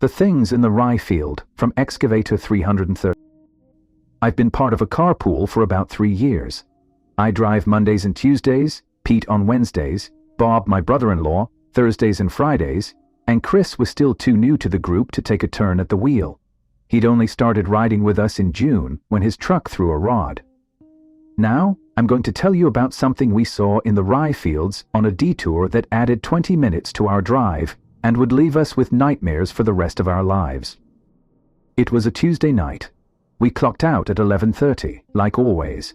The things in the rye field, from excavator 330. I've been part of a carpool for about 3 years. I drive Mondays and Tuesdays, Pete on Wednesdays, Bob, my brother-in-law, Thursdays and Fridays, and Chris was still too new to the group to take a turn at the wheel. He'd only started riding with us in June when his truck threw a rod. Now, I'm going to tell you about something we saw in the rye fields on a detour that added 20 minutes to our drive and would leave us with nightmares for the rest of our lives. It was a Tuesday night. We clocked out at 11:30, like always.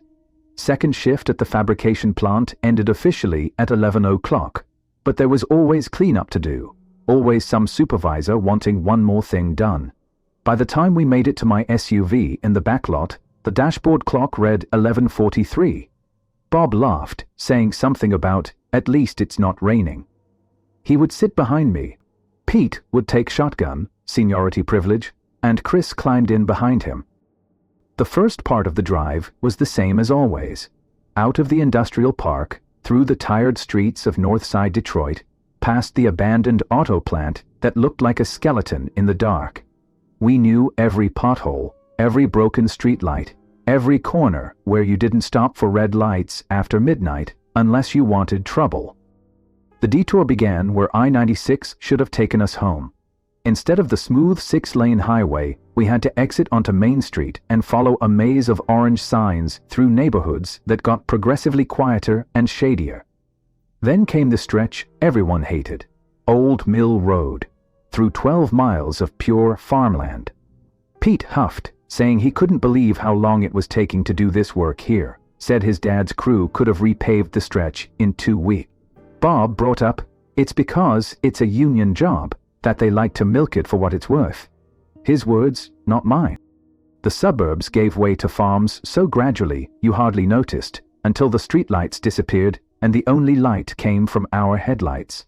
Second shift at the fabrication plant ended officially at 11 o'clock, but there was always cleanup to do, always some supervisor wanting one more thing done. By the time we made it to my SUV in the back lot, the dashboard clock read 11:43. Bob laughed, saying something about, "At least it's not raining." He would sit behind me. Pete would take shotgun, seniority privilege, and Chris climbed in behind him. The first part of the drive was the same as always. Out of the industrial park, through the tired streets of Northside Detroit, past the abandoned auto plant that looked like a skeleton in the dark. We knew every pothole, every broken streetlight, every corner where you didn't stop for red lights after midnight unless you wanted trouble. The detour began where I-96 should have taken us home. Instead of the smooth 6-lane highway, we had to exit onto Main Street and follow a maze of orange signs through neighborhoods that got progressively quieter and shadier. Then came the stretch everyone hated, Old Mill Road, through 12 miles of pure farmland. Pete huffed, saying he couldn't believe how long it was taking to do this work here, said his dad's crew could have repaved the stretch in 2 weeks. Bob brought up, "It's because it's a union job, that they like to milk it for what it's worth." His words, not mine. The suburbs gave way to farms so gradually you hardly noticed, until the streetlights disappeared and the only light came from our headlights.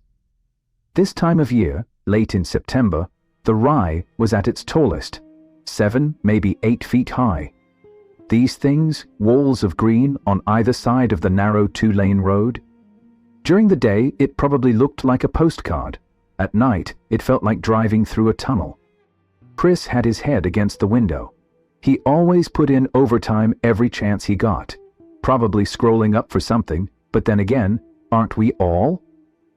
This time of year, late in September, the rye was at its tallest, 7, maybe 8 feet high. These things, walls of green on either side of the narrow 2-lane road. During the day, it probably looked like a postcard. At night, it felt like driving through a tunnel. Chris had his head against the window. He always put in overtime every chance he got, probably scrolling up for something, but then again, aren't we all?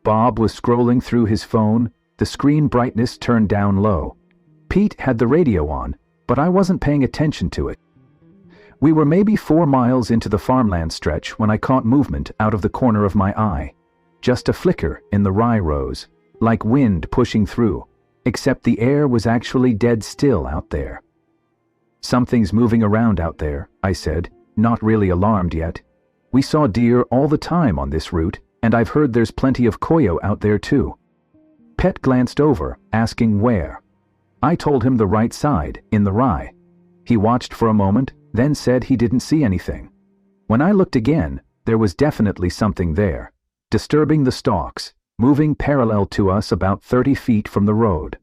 Bob was scrolling through his phone, the screen brightness turned down low. Pete had the radio on, but I wasn't paying attention to it. We were maybe 4 miles into the farmland stretch when I caught movement out of the corner of my eye. Just a flicker in the rye rows, like wind pushing through, except the air was actually dead still out there. "Something's moving around out there," I said, not really alarmed yet. "We saw deer all the time on this route, and I've heard there's plenty of coyote out there too." Pet glanced over, asking where. I told him the right side, in the rye. He watched for a moment, then said he didn't see anything. When I looked again, there was definitely something there, disturbing the stalks, moving parallel to us about 30 feet from the road.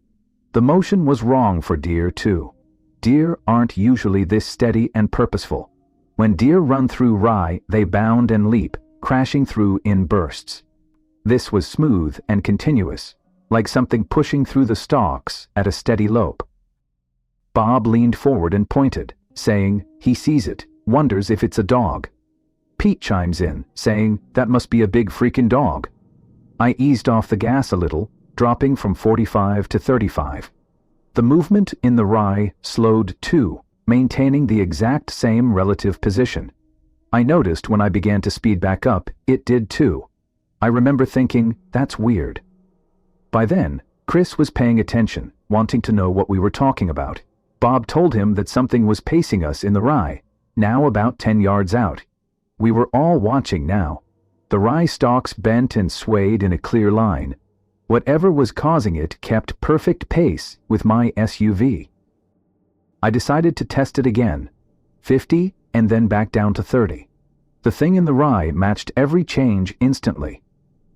The motion was wrong for deer too. Deer aren't usually this steady and purposeful. When deer run through rye, they bound and leap, crashing through in bursts. This was smooth and continuous, like something pushing through the stalks at a steady lope. Bob leaned forward and pointed, saying he sees it, wonders if it's a dog. Pete chimes in, saying that must be a big freaking dog. I eased off the gas a little, dropping from 45 to 35. The movement in the rye slowed too, maintaining the exact same relative position. I noticed when I began to speed back up, it did too. I remember thinking, that's weird. By then, Chris was paying attention, wanting to know what we were talking about. Bob told him that something was pacing us in the rye, now about 10 yards out. We were all watching now. The rye stalks bent and swayed in a clear line. Whatever was causing it kept perfect pace with my SUV. I decided to test it again. 50 and then back down to 30. The thing in the rye matched every change instantly.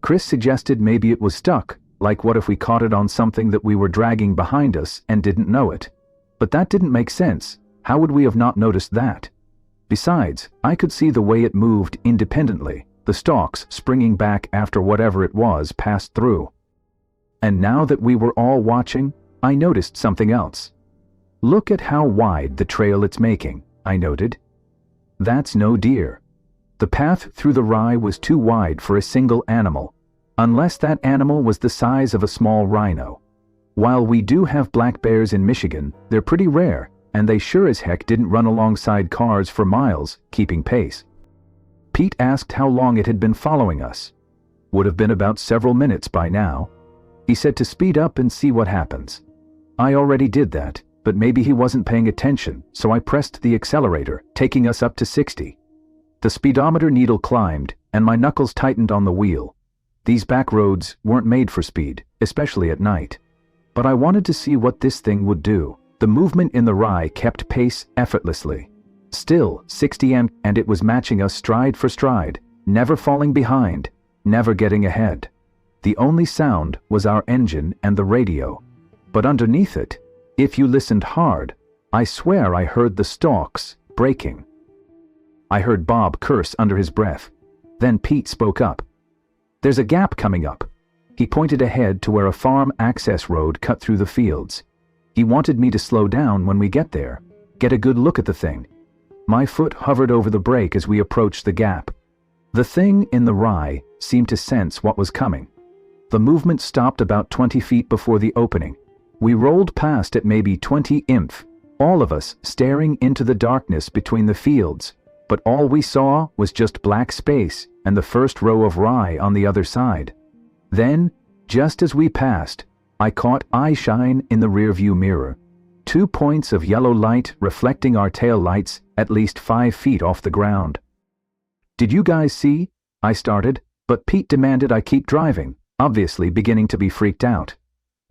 Chris suggested maybe it was stuck, like what if we caught it on something that we were dragging behind us and didn't know it? But that didn't make sense. How would we have not noticed that? Besides, I could see the way it moved independently, the stalks springing back after whatever it was passed through. And now that we were all watching, I noticed something else. Look at how wide the trail it's making, I noted. That's no deer. The path through the rye was too wide for a single animal, unless that animal was the size of a small rhino. While we do have black bears in Michigan, they're pretty rare, and they sure as heck didn't run alongside cars for miles, keeping pace. Pete asked how long it had been following us. Would have been about several minutes by now. He said to speed up and see what happens. I already did that, but maybe he wasn't paying attention, so I pressed the accelerator, taking us up to 60. The speedometer needle climbed, and my knuckles tightened on the wheel. These back roads weren't made for speed, especially at night. But I wanted to see what this thing would do. The movement in the rye kept pace effortlessly. Still 60 mph, and it was matching us stride for stride, never falling behind, never getting ahead. The only sound was our engine and the radio. But underneath it, if you listened hard, I swear I heard the stalks breaking. I heard Bob curse under his breath. Then Pete spoke up. "There's a gap coming up." He pointed ahead to where a farm access road cut through the fields. He wanted me to slow down when we get there, get a good look at the thing. My foot hovered over the brake as we approached the gap. The thing in the rye seemed to sense what was coming. The movement stopped about 20 feet before the opening. We rolled past at maybe 20 mph, all of us staring into the darkness between the fields, but all we saw was just black space and the first row of rye on the other side. Then, just as we passed, I caught eye shine in the rearview mirror. 2 points of yellow light reflecting our tail lights at least 5 feet off the ground. "Did you guys see?" I started, but Pete demanded I keep driving, obviously beginning to be freaked out.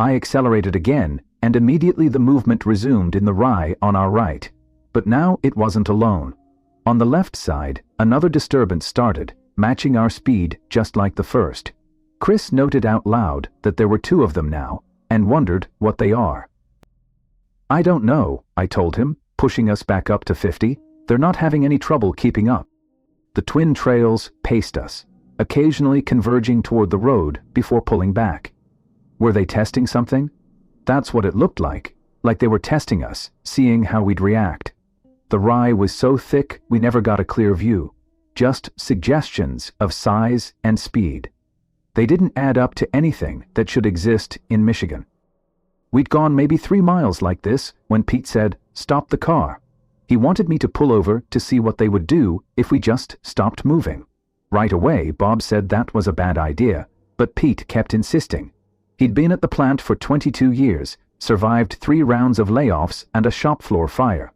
I accelerated again, and immediately the movement resumed in the rye on our right. But now it wasn't alone. On the left side, another disturbance started, matching our speed just like the first. Chris noted out loud that there were 2 of them now, and wondered what they are. "I don't know," I told him, pushing us back up to 50. "They're not having any trouble keeping up." The twin trails paced us, occasionally converging toward the road before pulling back. Were they testing something? That's what it looked like they were testing us, seeing how we'd react. The rye was so thick we never got a clear view, just suggestions of size and speed. They didn't add up to anything that should exist in Michigan. We'd gone maybe 3 miles like this when Pete said, "Stop the car." He wanted me to pull over to see what they would do if we just stopped moving. Right away, Bob said that was a bad idea, but Pete kept insisting. He'd been at the plant for 22 years, survived 3 rounds of layoffs and a shop floor fire.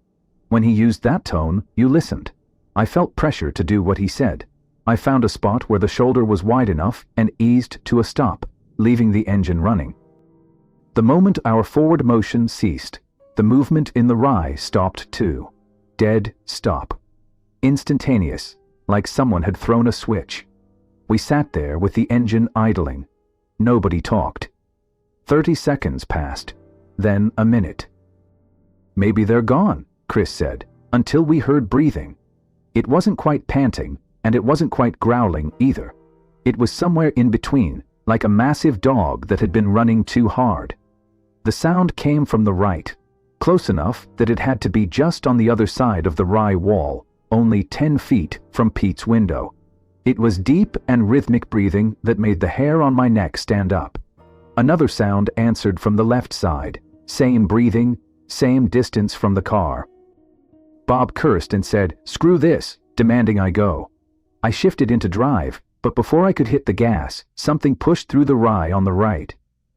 When he used that tone, you listened. I felt pressure to do what he said. I found a spot where the shoulder was wide enough and eased to a stop, leaving the engine running. The moment our forward motion ceased, the movement in the rye stopped too. Dead stop. Instantaneous, like someone had thrown a switch. We sat there with the engine idling. Nobody talked. 30 seconds passed, then a minute. "Maybe they're gone," Chris said, until we heard breathing. It wasn't quite panting, and it wasn't quite growling either. It was somewhere in between, like a massive dog that had been running too hard. The sound came from the right, close enough that it had to be just on the other side of the rye wall, only 10 feet from Pete's window. It was deep and rhythmic breathing that made the hair on my neck stand up. Another sound answered from the left side, same breathing, same distance from the car. Bob cursed and said, "Screw this," demanding I go. I shifted into drive, but before I could hit the gas, something pushed through the rye on the right.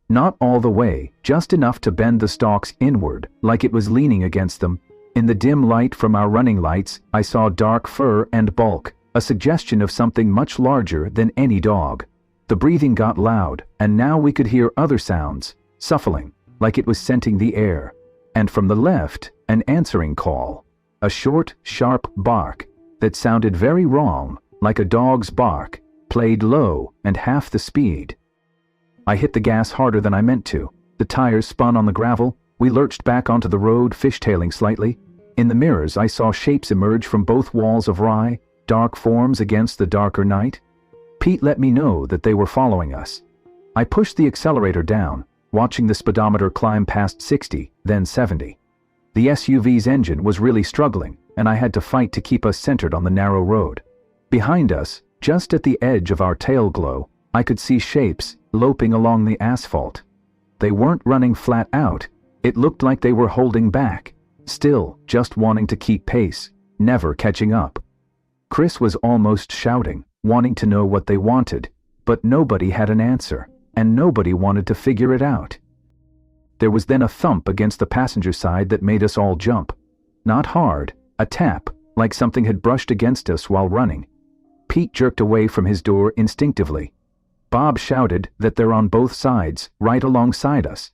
Not all the way, just enough to bend the stalks inward, like it was leaning against them. In the dim light from our running lights, I saw dark fur and bulk, a suggestion of something much larger than any dog. The breathing got loud, and now we could hear other sounds, shuffling, like it was scenting the air. And from the left, an answering call, a short, sharp bark that sounded very wrong, like a dog's bark, played low and half the speed. I hit the gas harder than I meant to. The tires spun on the gravel. We lurched back onto the road, fishtailing slightly. In the mirrors, I saw shapes emerge from both walls of rye, dark forms against the darker night. Pete let me know that they were following us. I pushed the accelerator down, watching the speedometer climb past 60, then 70. The SUV's engine was really struggling, and I had to fight to keep us centered on the narrow road. Behind us, just at the edge of our tail glow, I could see shapes loping along the asphalt. They weren't running flat out. It looked like they were holding back, still just wanting to keep pace, never catching up. Chris was almost shouting, wanting to know what they wanted, but nobody had an answer, and nobody wanted to figure it out. There was then a thump against the passenger side that made us all jump. Not hard, a tap, like something had brushed against us while running. Pete jerked away from his door instinctively. Bob shouted that they're on both sides, right alongside us.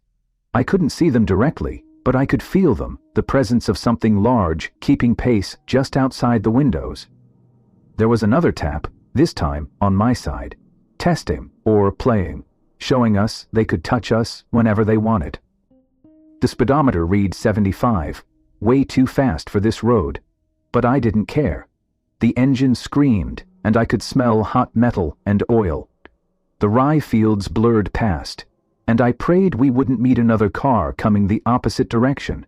I couldn't see them directly, but I could feel them, the presence of something large keeping pace just outside the windows. There was another tap, this time on my side. Testing, or playing, showing us they could touch us whenever they wanted. The speedometer read 75, way too fast for this road, but I didn't care. The engine screamed, and I could smell hot metal and oil. The rye fields blurred past, and I prayed we wouldn't meet another car coming the opposite direction.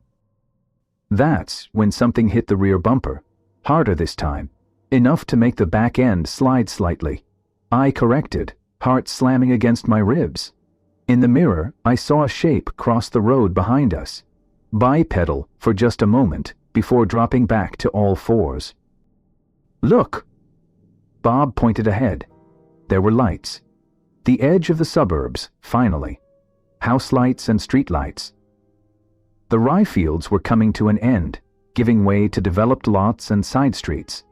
That's when something hit the rear bumper, harder this time, enough to make the back end slide slightly. I corrected, heart slamming against my ribs. In the mirror, I saw a shape cross the road behind us, bipedal for just a moment before dropping back to all fours. "Look!" Bob pointed ahead. There were lights. The edge of the suburbs, finally. House lights and street lights. The rye fields were coming to an end, giving way to developed lots and side streets.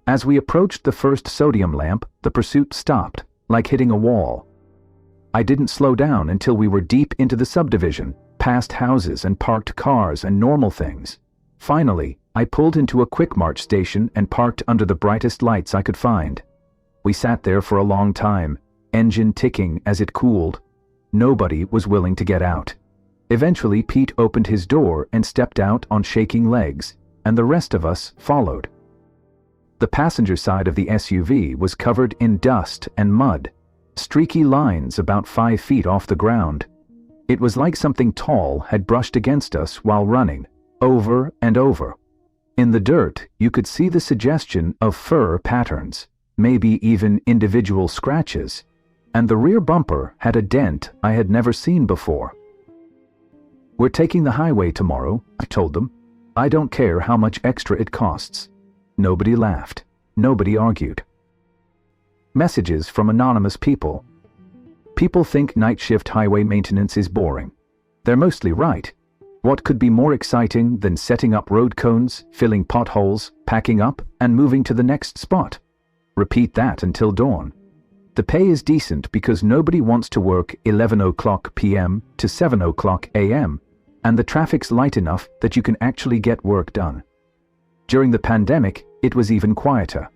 As we approached the first sodium lamp, the pursuit stopped, like hitting a wall. I didn't slow down until we were deep into the subdivision, past houses and parked cars and normal things. Finally, I pulled into a quick march station and parked under the brightest lights I could find. We sat there for a long time, engine ticking as it cooled. Nobody was willing to get out. Eventually, Pete opened his door and stepped out on shaking legs, and the rest of us followed. The passenger side of the SUV was covered in dust and mud, streaky lines about 5 feet off the ground. It was like something tall had brushed against us while running, over and over. In the dirt, you could see the suggestion of fur patterns, maybe even individual scratches, and the rear bumper had a dent I had never seen before. "We're taking the highway tomorrow," I told them. "I don't care how much extra it costs." Nobody laughed. Nobody argued. Messages from anonymous people. People think night shift highway maintenance is boring. They're mostly right. What could be more exciting than setting up road cones, filling potholes, packing up, and moving to the next spot? Repeat that until dawn. The pay is decent because nobody wants to work 11 o'clock p.m. to 7 o'clock a.m., and the traffic's light enough that you can actually get work done. During the pandemic, it was even quieter.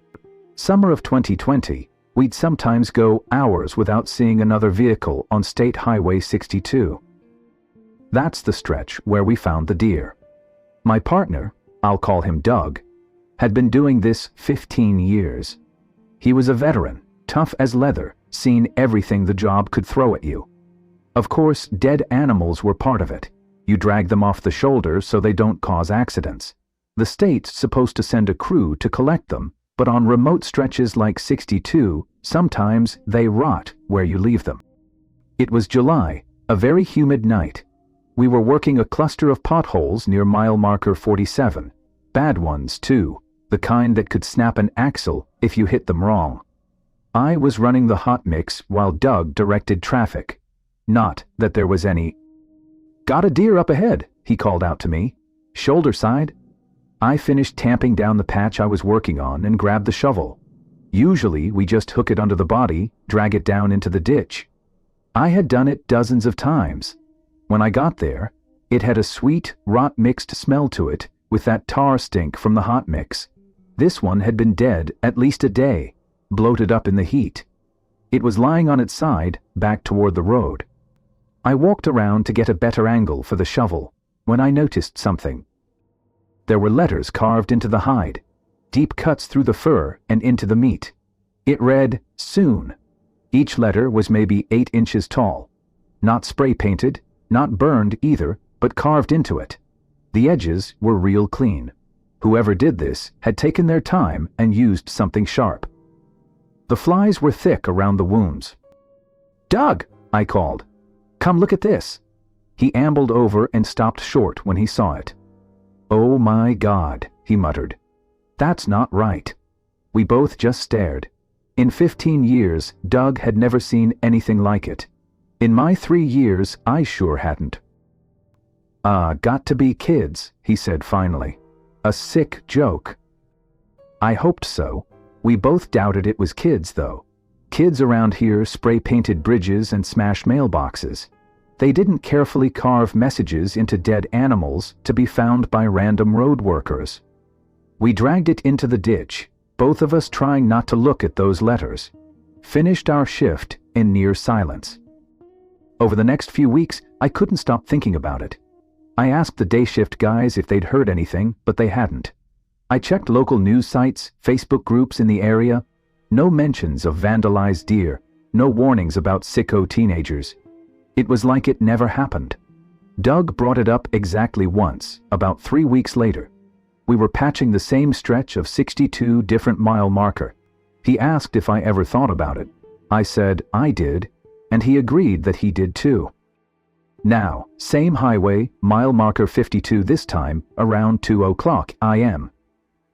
Summer of 2020, we'd sometimes go hours without seeing another vehicle on State Highway 62. That's the stretch where we found the deer. My partner, I'll call him Doug, had been doing this 15 years. He was a veteran, tough as leather, seen everything the job could throw at you. Of course, dead animals were part of it. You drag them off the shoulder so they don't cause accidents. The state's supposed to send a crew to collect them, but on remote stretches like 62, sometimes they rot where you leave them. It was July, a very humid night. We were working a cluster of potholes near mile marker 47. Bad ones, too, the kind that could snap an axle if you hit them wrong. I was running the hot mix while Doug directed traffic. Not that there was any. "Got a deer up ahead," he called out to me. "Shoulder side." I finished tamping down the patch I was working on and grabbed the shovel. Usually, we just hook it under the body, drag it down into the ditch. I had done it dozens of times. When I got there, it had a sweet, rot-mixed smell to it, with that tar stink from the hot mix. This one had been dead at least a day, bloated up in the heat. It was lying on its side, back toward the road. I walked around to get a better angle for the shovel, when I noticed something. There were letters carved into the hide, deep cuts through the fur and into the meat. It read, "Soon." Each letter was maybe 8 inches tall. Not spray painted, not burned either, but carved into it. The edges were real clean. Whoever did this had taken their time and used something sharp. The flies were thick around the wounds. "Doug!" I called. "Come look at this." He ambled over and stopped short when he saw it. "Oh my God," he muttered. "That's not right." We both just stared. In 15 years, Doug had never seen anything like it. In my 3 years, I sure hadn't. Got to be kids," he said finally. "A sick joke." I hoped so. We both doubted it was kids, though. Kids around here spray-painted bridges and smashed mailboxes. They didn't carefully carve messages into dead animals to be found by random road workers. We dragged it into the ditch, both of us trying not to look at those letters. Finished our shift in near silence. Over the next few weeks, I couldn't stop thinking about it. I asked the day shift guys if they'd heard anything, but they hadn't. I checked local news sites, Facebook groups in the area. No mentions of vandalized deer, no warnings about sicko teenagers. It was like it never happened. Doug brought it up exactly once, about 3 weeks later. We were patching the same stretch of 62 different mile marker. He asked if I ever thought about it. I said I did, and he agreed that he did too. Now, same highway, mile marker 52 this time, around 2:00 a.m.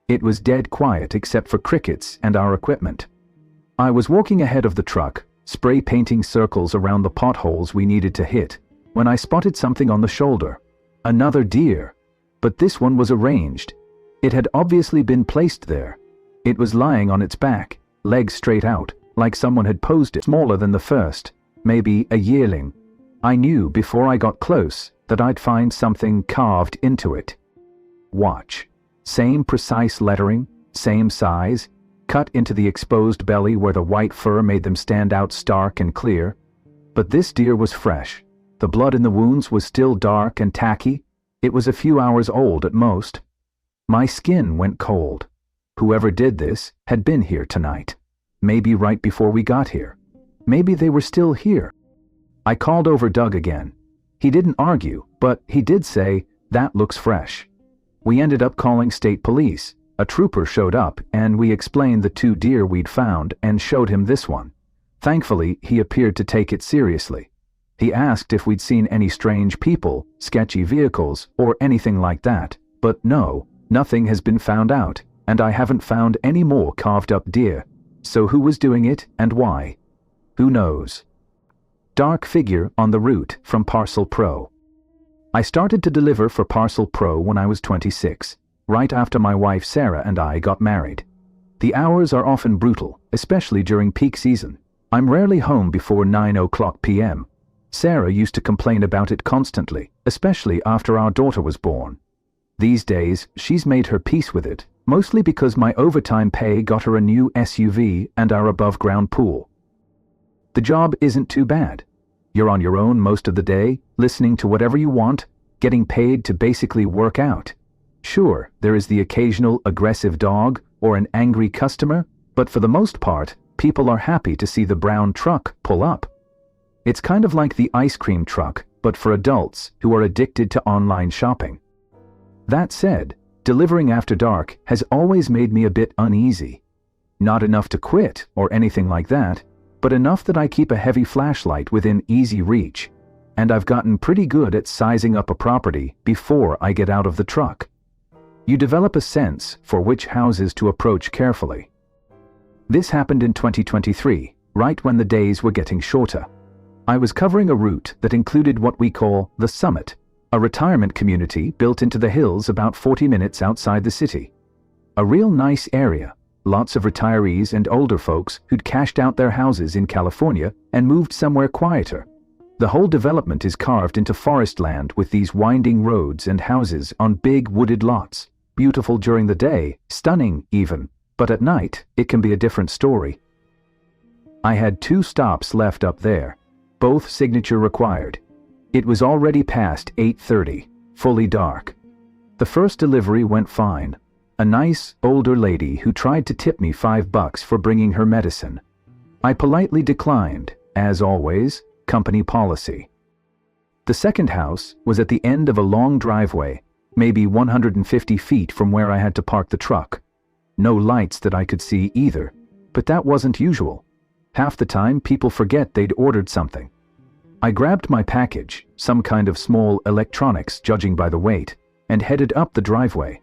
It was dead quiet except for crickets and our equipment. I was walking ahead of the truck, spray painting circles around the potholes we needed to hit, when I spotted something on the shoulder. Another deer. But this one was arranged. It had obviously been placed there. It was lying on its back, legs straight out, like someone had posed it. Smaller than the first, maybe a yearling. I knew before I got close that I'd find something carved into it. Watch. Same precise lettering, same size, cut into the exposed belly where the white fur made them stand out stark and clear. But this deer was fresh. The blood in the wounds was still dark and tacky. It was a few hours old at most. My skin went cold. Whoever did this had been here tonight. Maybe right before we got here. Maybe they were still here. I called over Doug again. He didn't argue, but he did say, "That looks fresh." We ended up calling state police. A trooper showed up, and we explained the 2 deer we'd found and showed him this one. Thankfully, he appeared to take it seriously. He asked if we'd seen any strange people, sketchy vehicles, or anything like that, but no, nothing has been found out, and I haven't found any more carved-up deer. So who was doing it and why? Who knows? Dark figure on the route from Parcel Pro. I started to deliver for Parcel Pro when I was 26, right after my wife Sarah and I got married. The hours are often brutal, especially during peak season. I'm rarely home before 9:00 p.m. Sarah used to complain about it constantly, especially after our daughter was born. These days, she's made her peace with it, mostly because my overtime pay got her a new SUV and our above-ground pool. The job isn't too bad. You're on your own most of the day, listening to whatever you want, getting paid to basically work out. Sure, there is the occasional aggressive dog or an angry customer, but for the most part, people are happy to see the brown truck pull up. It's kind of like the ice cream truck, but for adults who are addicted to online shopping. That said, delivering after dark has always made me a bit uneasy. Not enough to quit or anything like that, but enough that I keep a heavy flashlight within easy reach, and I've gotten pretty good at sizing up a property before I get out of the truck. You develop a sense for which houses to approach carefully. This happened in 2023, right when the days were getting shorter. I was covering a route that included what we call the Summit, a retirement community built into the hills about 40 minutes outside the city. A real nice area. Lots of retirees and older folks who'd cashed out their houses in California and moved somewhere quieter. The whole development is carved into forest land with these winding roads and houses on big wooded lots. Beautiful during the day, stunning even, but at night it can be a different story. I had 2 stops left up there, both signature required. It was already past 8:30, fully dark. The first delivery went fine. A nice, older lady who tried to tip me $5 for bringing her medicine. I politely declined, as always, company policy. The second house was at the end of a long driveway, maybe 150 feet from where I had to park the truck. No lights that I could see either, but that wasn't usual. Half the time, people forget they'd ordered something. I grabbed my package, some kind of small electronics judging by the weight, and headed up the driveway.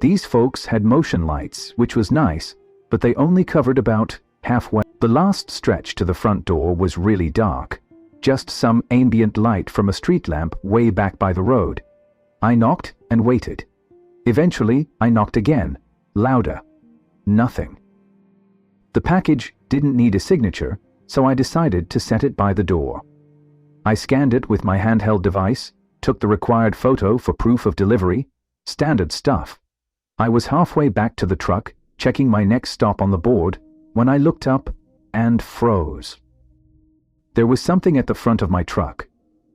These folks had motion lights, which was nice, but they only covered about halfway. The last stretch to the front door was really dark, just some ambient light from a street lamp way back by the road. I knocked and waited. Eventually, I knocked again, louder. Nothing. The package didn't need a signature, so I decided to set it by the door. I scanned it with my handheld device, took the required photo for proof of delivery, standard stuff. I was halfway back to the truck, checking my next stop on the board, when I looked up and froze. There was something at the front of my truck.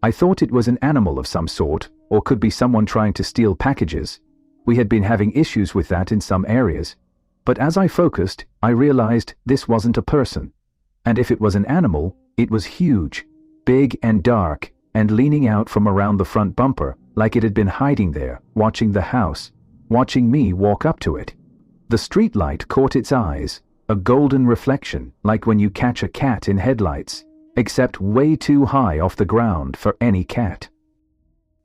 I thought it was an animal of some sort, or could be someone trying to steal packages. We had been having issues with that in some areas. But as I focused, I realized this wasn't a person. And if it was an animal, it was huge, big and dark, and leaning out from around the front bumper, like it had been hiding there, watching the house, watching me walk up to it. The streetlight caught its eyes, a golden reflection, like when you catch a cat in headlights, except way too high off the ground for any cat.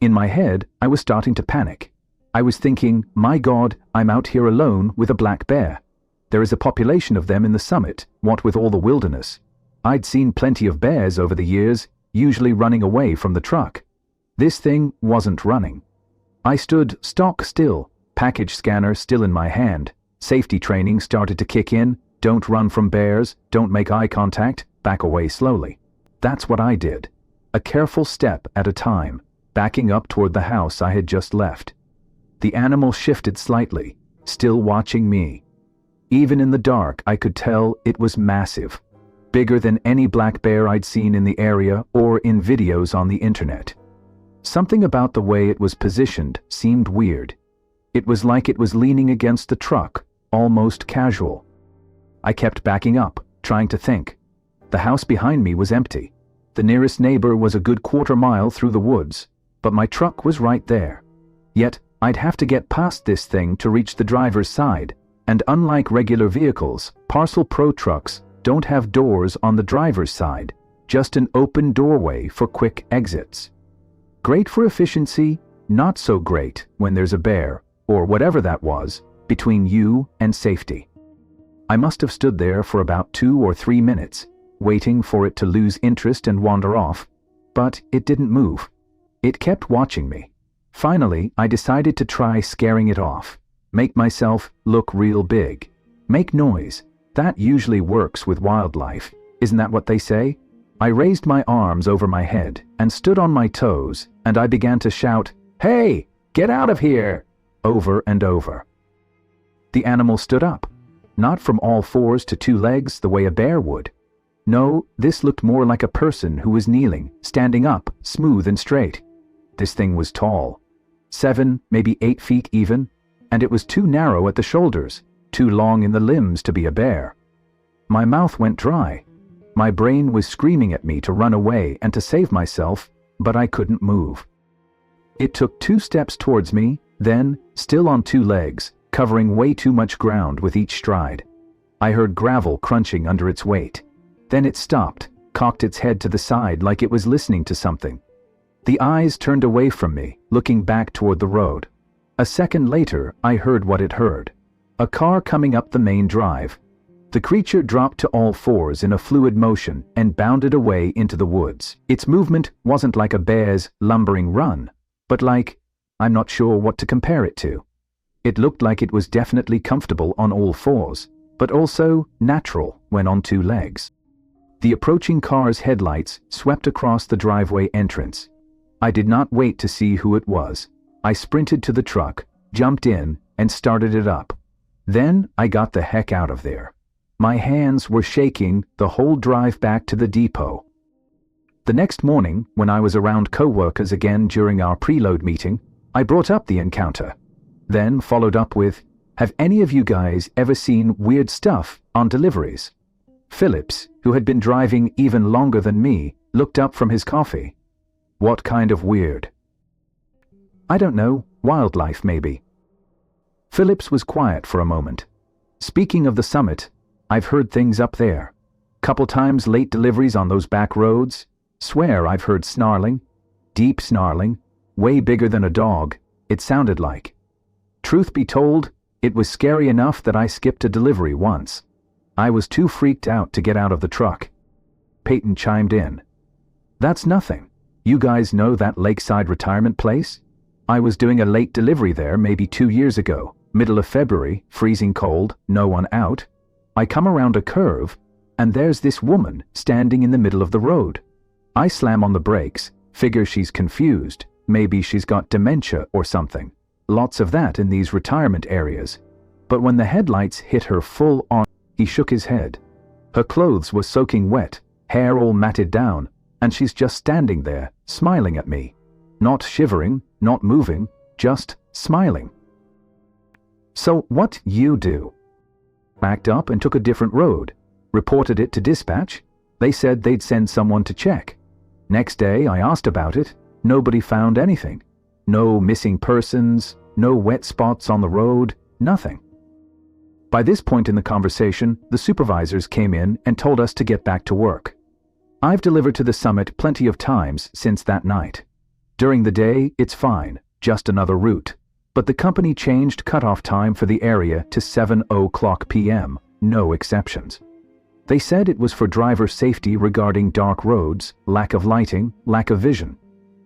In my head, I was starting to panic. I was thinking, my God, I'm out here alone with a black bear. There is a population of them in the summit, what with all the wilderness. I'd seen plenty of bears over the years, usually running away from the truck. This thing wasn't running. I stood stock still, package scanner still in my hand. Safety training started to kick in. Don't run from bears, don't make eye contact, back away slowly. That's what I did. A careful step at a time, backing up toward the house I had just left. The animal shifted slightly, still watching me. Even in the dark, I could tell it was massive, bigger than any black bear I'd seen in the area or in videos on the internet. Something about the way it was positioned seemed weird. It was like it was leaning against the truck, almost casual. I kept backing up, trying to think. The house behind me was empty. The nearest neighbor was a good quarter-mile through the woods, but my truck was right there. Yet, I'd have to get past this thing to reach the driver's side, and unlike regular vehicles, Parcel Pro trucks don't have doors on the driver's side, just an open doorway for quick exits. Great for efficiency, not so great when there's a bear, or whatever that was, between you and safety. I must have stood there for about 2 or 3 minutes, waiting for it to lose interest and wander off, but it didn't move. It kept watching me. Finally, I decided to try scaring it off. Make myself look real big. Make noise. That usually works with wildlife. Isn't that what they say? I raised my arms over my head and stood on my toes, and I began to shout, "Hey, get out of here!" over and over. The animal stood up. Not from all fours to 2 legs the way a bear would. No, this looked more like a person who was kneeling, standing up, smooth and straight. This thing was tall. 7, maybe 8 feet even, and it was too narrow at the shoulders, too long in the limbs to be a bear. My mouth went dry. My brain was screaming at me to run away and to save myself, but I couldn't move. It took 2 steps towards me, then, still on 2 legs, covering way too much ground with each stride. I heard gravel crunching under its weight. Then it stopped, cocked its head to the side like it was listening to something. The eyes turned away from me, looking back toward the road. A second later, I heard what it heard. A car coming up the main drive. The creature dropped to all fours in a fluid motion and bounded away into the woods. Its movement wasn't like a bear's lumbering run, but like, I'm not sure what to compare it to. It looked like it was definitely comfortable on all fours, but also natural when on 2 legs. The approaching car's headlights swept across the driveway entrance. I did not wait to see who it was. I sprinted to the truck, jumped in, and started it up. Then I got the heck out of there. My hands were shaking the whole drive back to the depot. The next morning, when I was around co-workers again during our preload meeting, I brought up the encounter. Then followed up with, "Have any of you guys ever seen weird stuff on deliveries?" Phillips, who had been driving even longer than me, looked up from his coffee. What kind of weird? I don't know, wildlife maybe. Phillips was quiet for a moment. Speaking of the summit, I've heard things up there. Couple times late deliveries on those back roads. Swear I've heard snarling. Deep snarling. Way bigger than a dog, it sounded like. Truth be told, it was scary enough that I skipped a delivery once. I was too freaked out to get out of the truck. Peyton chimed in. That's nothing. You guys know that lakeside retirement place? I was doing a late delivery there maybe 2 years ago, middle of February, freezing cold, no one out. I come around a curve, and there's this woman standing in the middle of the road. I slam on the brakes, figure she's confused, maybe she's got dementia or something. Lots of that in these retirement areas. But when the headlights hit her full on, he shook his head. Her clothes were soaking wet, hair all matted down, and she's just standing there, smiling at me. Not shivering, not moving, just smiling. So what you do? Backed up and took a different road. Reported it to dispatch. They said they'd send someone to check. Next day I asked about it. Nobody found anything. No missing persons, no wet spots on the road, nothing. By this point in the conversation, the supervisors came in and told us to get back to work. I've delivered to the summit plenty of times since that night. During the day, it's fine, just another route. But the company changed cutoff time for the area to 7:00 p.m., no exceptions. They said it was for driver safety regarding dark roads, lack of lighting, lack of vision.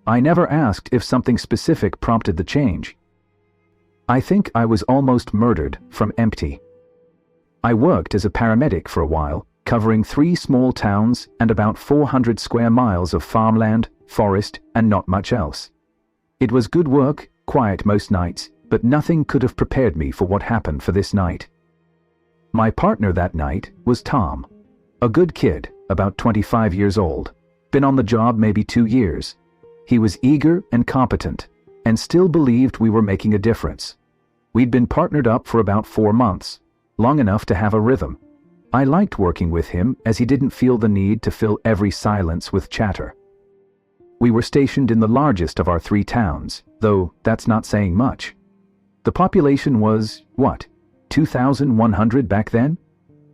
I never asked if something specific prompted the change. I think I was almost murdered from empty. I worked as a paramedic for a while, covering 3 small towns and about 400 square miles of farmland, forest, and not much else. It was good work, quiet most nights, but nothing could have prepared me for what happened for this night. My partner that night was Tom. A good kid, about 25 years old. Been on the job maybe 2 years. He was eager and competent, and still believed we were making a difference. We'd been partnered up for about 4 months, long enough to have a rhythm. I liked working with him as he didn't feel the need to fill every silence with chatter. We were stationed in the largest of our 3 towns, though that's not saying much. The population was, 2,100 back then?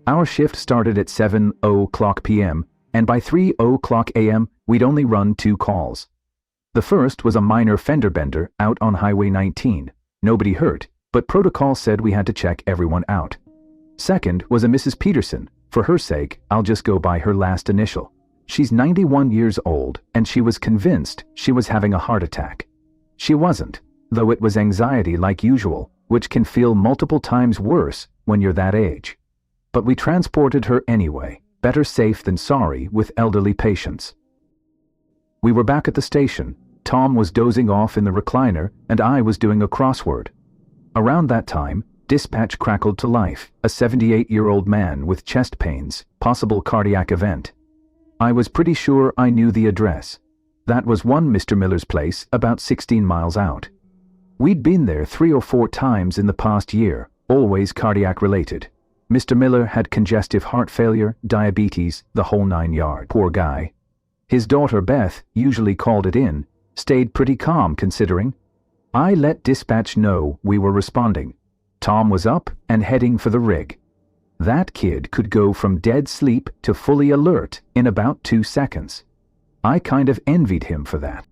Our shift started at 7:00 p.m., and by 3:00 a.m. we'd only run 2 calls. The first was a minor fender bender out on Highway 19. Nobody hurt, but protocol said we had to check everyone out. Second was a Mrs. Peterson. For her sake, I'll just go by her last initial. She's 91 years old, and she was convinced she was having a heart attack. She wasn't, though it was anxiety like usual, which can feel multiple times worse when you're that age. But we transported her anyway, better safe than sorry with elderly patients. We were back at the station. Tom was dozing off in the recliner, and I was doing a crossword. Around that time, dispatch crackled to life, a 78-year-old man with chest pains, possible cardiac event. I was pretty sure I knew the address. That was one Mr. Miller's place about 16 miles out. We'd been there 3 or 4 times in the past year, always cardiac related. Mr. Miller had congestive heart failure, diabetes, the whole 9 yards. Poor guy. His daughter Beth usually called it in, stayed pretty calm considering. I let dispatch know we were responding. Tom was up and heading for the rig. That kid could go from dead sleep to fully alert in about 2 seconds. I kind of envied him for that.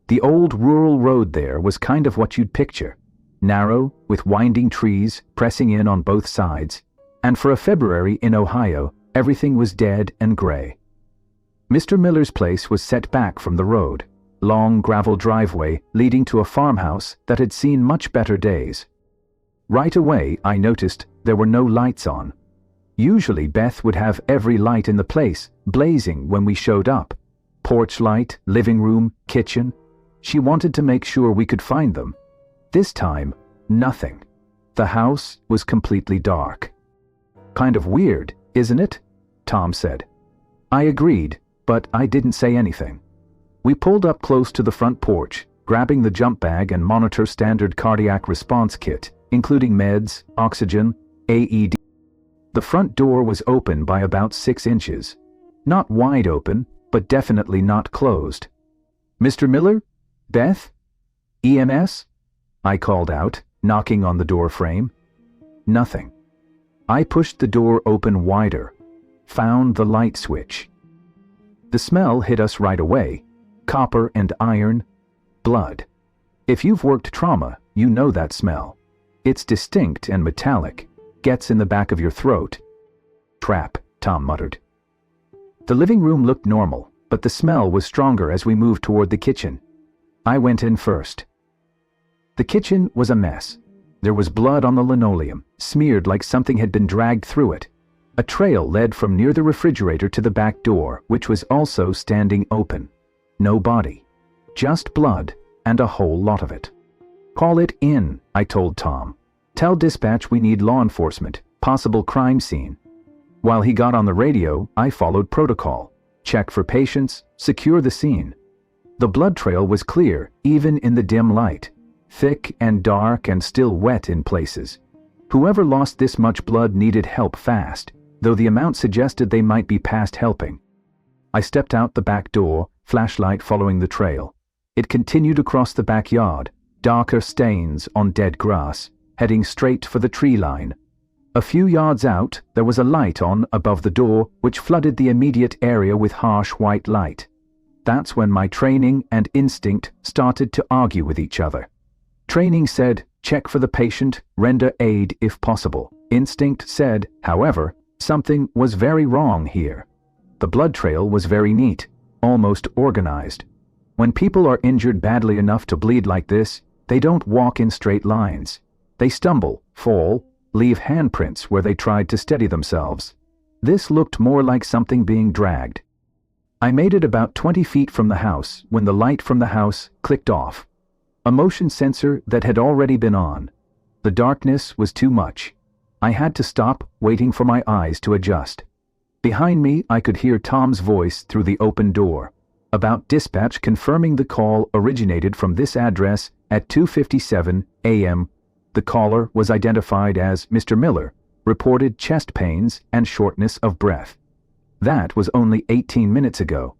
The old rural road there was kind of what you'd picture. Narrow, with winding trees pressing in on both sides, and for a February in Ohio, everything was dead and gray. Mr. Miller's place was set back from the road, long gravel driveway leading to a farmhouse that had seen much better days. Right away, I noticed there were no lights on. Usually Beth would have every light in the place blazing when we showed up. Porch light, living room, kitchen. She wanted to make sure we could find them. This time, nothing. The house was completely dark. Kind of weird, isn't it? Tom said. I agreed, but I didn't say anything. We pulled up close to the front porch, grabbing the jump bag and monitor standard cardiac response kit, including meds, oxygen, AED. The front door was open by about 6 inches. Not wide open, but definitely not closed. Mr. Miller? Beth? EMS? I called out, knocking on the door frame. Nothing. I pushed the door open wider, found the light switch. The smell hit us right away. Copper and iron, blood. If you've worked trauma, you know that smell. It's distinct and metallic, gets in the back of your throat. Trap, Tom muttered. The living room looked normal, but the smell was stronger as we moved toward the kitchen. I went in first. The kitchen was a mess. There was blood on the linoleum, smeared like something had been dragged through it. A trail led from near the refrigerator to the back door, which was also standing open. No body. Just blood, and a whole lot of it. Call it in, I told Tom. Tell dispatch we need law enforcement, possible crime scene. While he got on the radio, I followed protocol. Check for patients, secure the scene. The blood trail was clear, even in the dim light. Thick and dark and still wet in places. Whoever lost this much blood needed help fast, though the amount suggested they might be past helping. I stepped out the back door, flashlight following the trail. It continued across the backyard, darker stains on dead grass, heading straight for the tree line. A few yards out, there was a light on above the door, which flooded the immediate area with harsh white light. That's when my training and instinct started to argue with each other. Training said, check for the patient, render aid if possible. Instinct said, however, something was very wrong here. The blood trail was very neat, almost organized. When people are injured badly enough to bleed like this, they don't walk in straight lines. They stumble, fall, leave handprints where they tried to steady themselves. This looked more like something being dragged. I made it about 20 feet from the house when the light from the house clicked off. A motion sensor that had already been on. The darkness was too much. I had to stop, waiting for my eyes to adjust. Behind me, I could hear Tom's voice through the open door, about dispatch confirming the call originated from this address at 2:57 a.m. The caller was identified as Mr. Miller, reported chest pains and shortness of breath. That was only 18 minutes ago.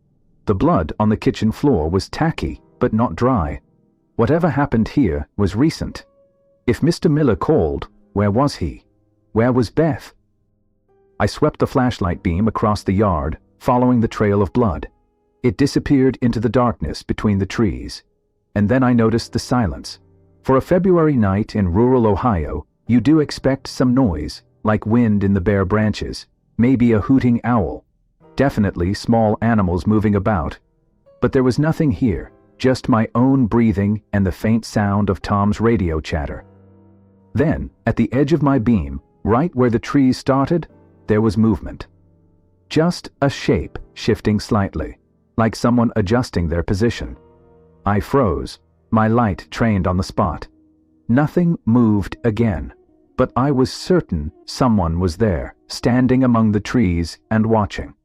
The blood on the kitchen floor was tacky, but not dry. Whatever happened here was recent. If Mr. Miller called, where was he? Where was Beth? I swept the flashlight beam across the yard, following the trail of blood. It disappeared into the darkness between the trees. And then I noticed the silence. For a February night in rural Ohio, you do expect some noise, like wind in the bare branches, maybe a hooting owl. Definitely small animals moving about. But there was nothing here. Just my own breathing and the faint sound of Tom's radio chatter. Then, at the edge of my beam, right where the trees started, there was movement. Just a shape shifting slightly, like someone adjusting their position. I froze, my light trained on the spot. Nothing moved again, but I was certain someone was there, standing among the trees and watching.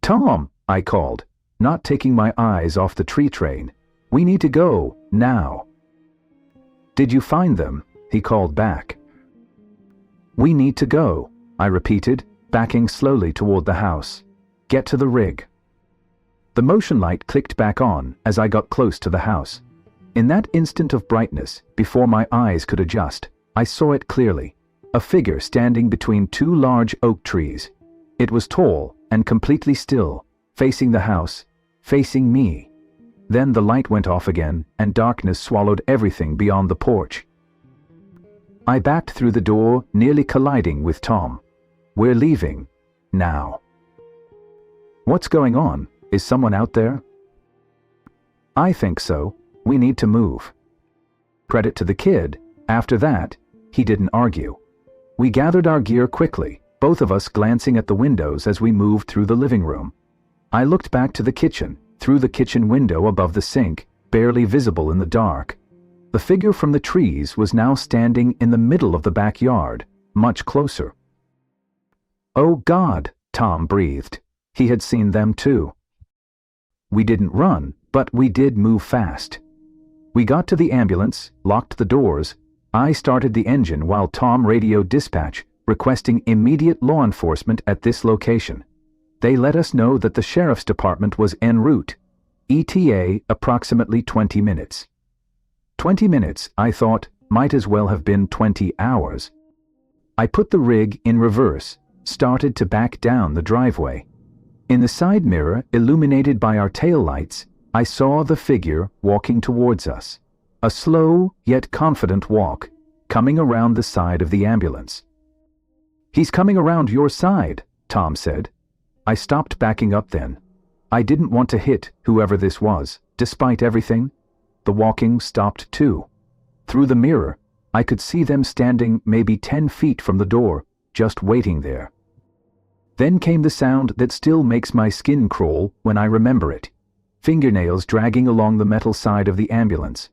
"Tom," I called, not taking my eyes off the tree train. "We need to go, now." "Did you find them?" he called back. "We need to go," I repeated, backing slowly toward the house. "Get to the rig." The motion light clicked back on as I got close to the house. In that instant of brightness, before my eyes could adjust, I saw it clearly. A figure standing between two large oak trees. It was tall and completely still, facing the house, facing me. Then the light went off again, and darkness swallowed everything beyond the porch. I backed through the door, nearly colliding with Tom. "We're leaving. Now." "What's going on? Is someone out there?" "I think so. We need to move." Credit to the kid. After that, he didn't argue. We gathered our gear quickly, both of us glancing at the windows as we moved through the living room. I looked back to the kitchen, through the kitchen window above the sink, barely visible in the dark. The figure from the trees was now standing in the middle of the backyard, much closer. "Oh God," Tom breathed. He had seen them too. We didn't run, but we did move fast. We got to the ambulance, locked the doors. I started the engine while Tom radioed dispatch, requesting immediate law enforcement at this location. They let us know that the sheriff's department was en route. ETA approximately 20 minutes. 20 minutes, I thought, might as well have been 20 hours. I put the rig in reverse, started to back down the driveway. In the side mirror, illuminated by our taillights, I saw the figure walking towards us. A slow, yet confident walk, coming around the side of the ambulance. "He's coming around your side," Tom said. I stopped backing up then. I didn't want to hit whoever this was, despite everything. The walking stopped too. Through the mirror, I could see them standing maybe 10 feet from the door, just waiting there. Then came the sound that still makes my skin crawl when I remember it. Fingernails dragging along the metal side of the ambulance.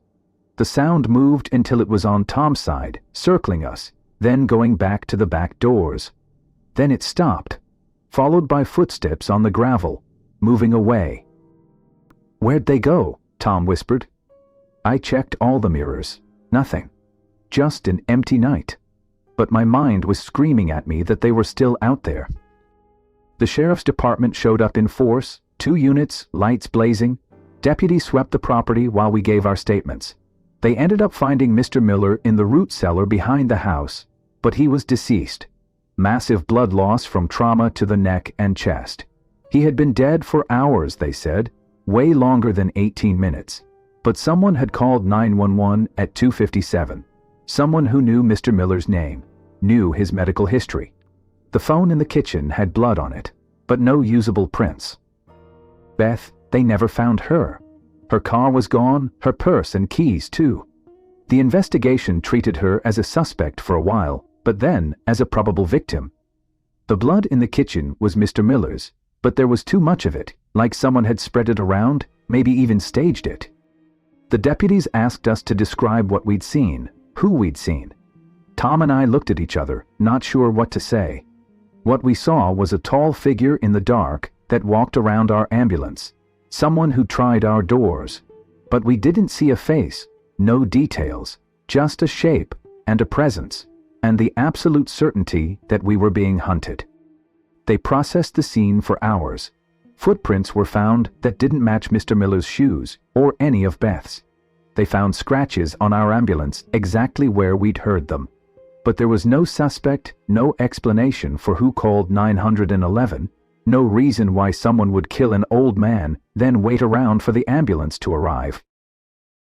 The sound moved until it was on Tom's side, circling us, then going back to the back doors. Then it stopped, followed by footsteps on the gravel, moving away. "Where'd they go?" Tom whispered. I checked all the mirrors. Nothing. Just an empty night. But my mind was screaming at me that they were still out there. The sheriff's department showed up in force, 2 units, lights blazing. Deputies swept the property while we gave our statements. They ended up finding Mr. Miller in the root cellar behind the house, but he was deceased. Massive blood loss from trauma to the neck and chest. He had been dead for hours, they said, way longer than 18 minutes. But someone had called 911 at 2:57. Someone who knew Mr. Miller's name, knew his medical history. The phone in the kitchen had blood on it, but no usable prints. Beth, they never found her. Her car was gone, her purse and keys too. The investigation treated her as a suspect for a while, but then as a probable victim. The blood in the kitchen was Mr. Miller's, but there was too much of it, like someone had spread it around, maybe even staged it. The deputies asked us to describe what we'd seen, who we'd seen. Tom and I looked at each other, not sure what to say. What we saw was a tall figure in the dark that walked around our ambulance. Someone who tried our doors. But we didn't see a face, no details, just a shape and a presence, and the absolute certainty that we were being hunted. They processed the scene for hours. Footprints were found that didn't match Mr. Miller's shoes or any of Beth's. They found scratches on our ambulance exactly where we'd heard them. But there was no suspect, no explanation for who called 911, no reason why someone would kill an old man, then wait around for the ambulance to arrive.